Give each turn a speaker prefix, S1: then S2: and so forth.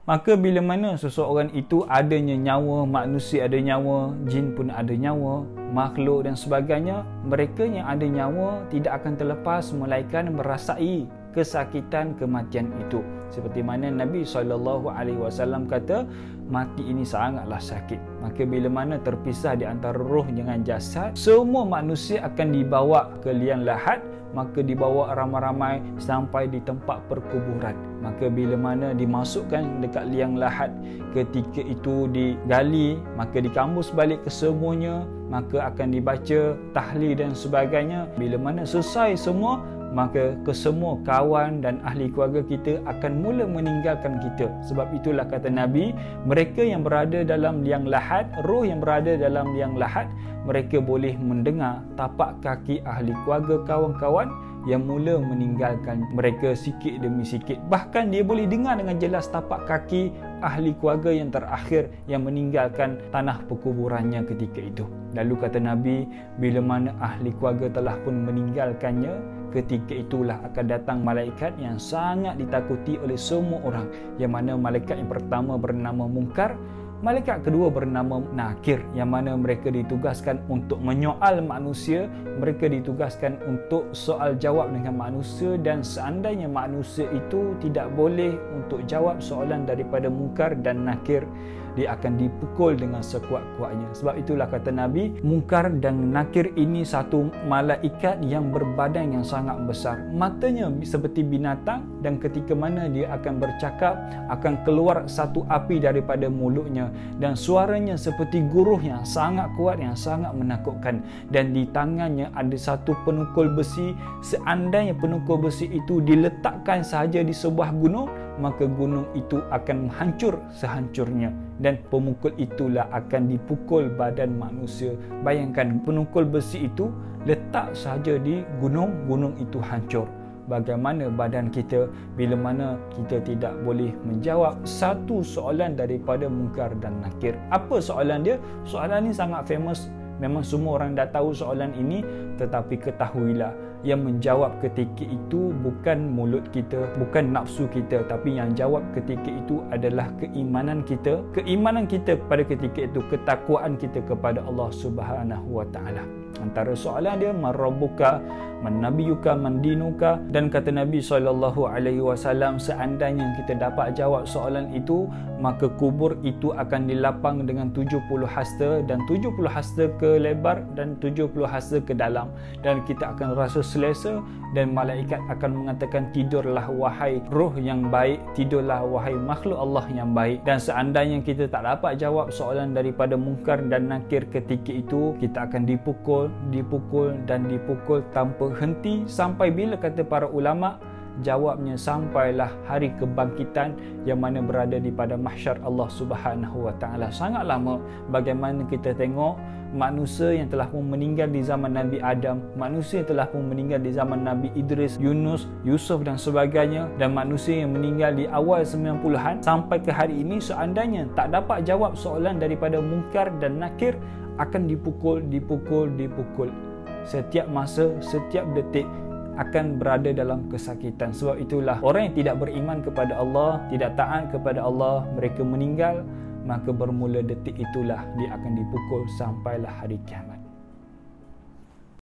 S1: Maka bila mana seseorang itu adanya nyawa, manusia ada nyawa, jin pun ada nyawa, makhluk dan sebagainya, mereka yang ada nyawa tidak akan terlepas melainkan merasai kesakitan kematian itu. Seperti mana Nabi SAW kata, mati ini sangatlah sakit. Maka bila mana terpisah di antara roh dengan jasad, semua manusia akan dibawa ke liang lahat, maka dibawa ramai-ramai sampai di tempat perkuburan. Maka bila mana dimasukkan dekat liang lahat, ketika itu digali, maka dikambus balik ke semuanya, maka akan dibaca tahlil dan sebagainya. Bila mana selesai semua, maka kesemua kawan dan ahli keluarga kita akan mula meninggalkan kita. Sebab itulah kata Nabi, mereka yang berada dalam liang lahat, roh yang berada dalam liang lahat, mereka boleh mendengar tapak kaki ahli keluarga kawan-kawan yang mula meninggalkan mereka sikit demi sikit. Bahkan dia boleh dengar dengan jelas tapak kaki ahli keluarga yang terakhir yang meninggalkan tanah perkuburannya ketika itu. Lalu kata Nabi, bila mana ahli keluarga telah pun meninggalkannya, ketika itulah akan datang malaikat yang sangat ditakuti oleh semua orang, yang mana malaikat yang pertama bernama Munkar, malaikat kedua bernama Nakir, yang mana mereka ditugaskan untuk menyoal manusia, mereka ditugaskan untuk soal jawab dengan manusia, dan seandainya manusia itu tidak boleh untuk jawab soalan daripada Munkar dan Nakir, dia akan dipukul dengan sekuat-kuatnya. Sebab itulah kata Nabi, Munkar dan Nakir ini satu malaikat yang berbadan yang sangat besar. Matanya seperti binatang, dan ketika mana dia akan bercakap, akan keluar satu api daripada mulutnya, dan suaranya seperti guruh yang sangat kuat, yang sangat menakutkan. Dan di tangannya ada satu penukul besi. Seandainya penukul besi itu diletakkan sahaja di sebuah gunung, maka gunung itu akan hancur sehancurnya, dan pemukul itulah akan dipukul badan manusia. Bayangkan, penukul besi itu letak sahaja di gunung, gunung itu hancur. Bagaimana badan kita bila mana kita tidak boleh menjawab satu soalan daripada Munkar dan Nakir? Apa soalan dia? Soalan ni sangat famous. Memang semua orang dah tahu soalan ini, tetapi ketahuilah, yang menjawab ketika itu bukan mulut kita, bukan nafsu kita, tapi yang jawab ketika itu adalah keimanan kita. Keimanan kita pada ketika itu, ketakwaan kita kepada Allah Subhanahu wa taala. Antara soalan dia, man rabbuka, man nabiyuka, man dinuka, dan kata Nabi SAW, seandainya kita dapat jawab soalan itu, maka kubur itu akan dilapang dengan 70 hasta, dan 70 hasta ke lebar dan 70 hasta ke dalam, dan kita akan rasa selesa, dan malaikat akan mengatakan, tidurlah wahai roh yang baik, tidurlah wahai makhluk Allah yang baik. Dan seandainya kita tak dapat jawab soalan daripada Munkar dan Nakir ketika itu, kita akan dipukul dan dipukul tanpa henti, sampai bila kata para ulama, jawabnya sampailah hari kebangkitan yang mana berada di pada mahsyar Allah Subhanahu wa taala. Sangat lama. Bagaimana kita tengok manusia yang telah pun meninggal di zaman Nabi Adam, manusia yang telah pun meninggal di zaman Nabi Idris, Yunus, Yusuf dan sebagainya, dan manusia yang meninggal di awal 90-an sampai ke hari ini, seandainya tak dapat jawab soalan daripada Munkar dan Nakir, akan dipukul. Setiap masa, setiap detik akan berada dalam kesakitan. Sebab itulah orang yang tidak beriman kepada Allah, tidak taat kepada Allah, mereka meninggal, maka bermula detik itulah dia akan dipukul sampailah hari kiamat.